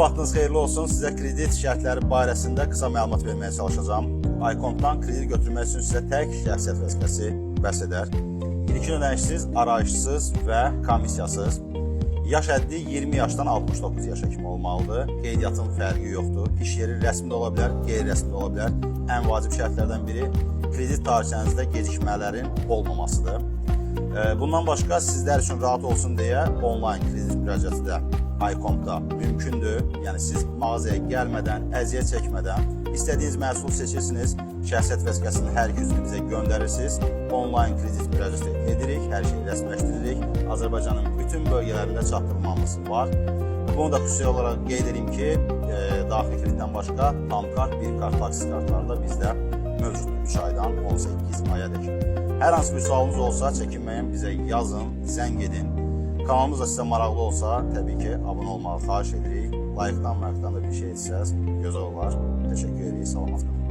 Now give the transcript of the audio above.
Vaxtınız xeyirli olsun. Sizə kredit şərtləri barəsində qısa məlumat verməyə çalışacağam. iComp'dan kredit götürmək üçün sizə tək şəxsiyyət vəsiqəsi bəs edər. İlkin ödənişsiz, arayışsız və komissiyasız. Yaş həddi 20 yaşdan 69 yaşa kimi olmalıdır. Qeydiyyatın fərqi yoxdur. İş yeri rəsmi də ola bilər, qeyri-rəsmi də ola bilər. Ən vacib şərtlərdən biri kredit tarixçənizdə gecikmələrin olmamasıdır. Bundan başqa sizlər üçün rahat olsun deyə onlayn kredit müraciəti də iComp'da mümkündür. Yəni siz mağazaya gəlmədən, əziyyət çəkmədən istədiyiniz məhsul seçirsiniz, şəxsiyyət vəsiqəsinin hər iki üzünü bizə göndərirsiniz. Onlayn kredit müraciəti edirik, hər şeyi rəsmiləşdiririk. Azərbaycanın bütün bölgələrində çatdırmamız var. Bunu da xüsusi olaraq qeyd edeyim ki, daxili kreditdən başqa tam kart, bir kart, taksi kartları da bizdə mövcuddur 3 aydan 18 ayadək. Hər hansı bir sualınız olsa çəkinməyin, bizə yazın, zəng edin. Kanalımız da sizə maraqlı olsa, təbii ki, abunə olmağı xahiş edirik. Like-dan, da bir şey etsəz, gözəl olar. Təşəkkür edirik, salamat qalın.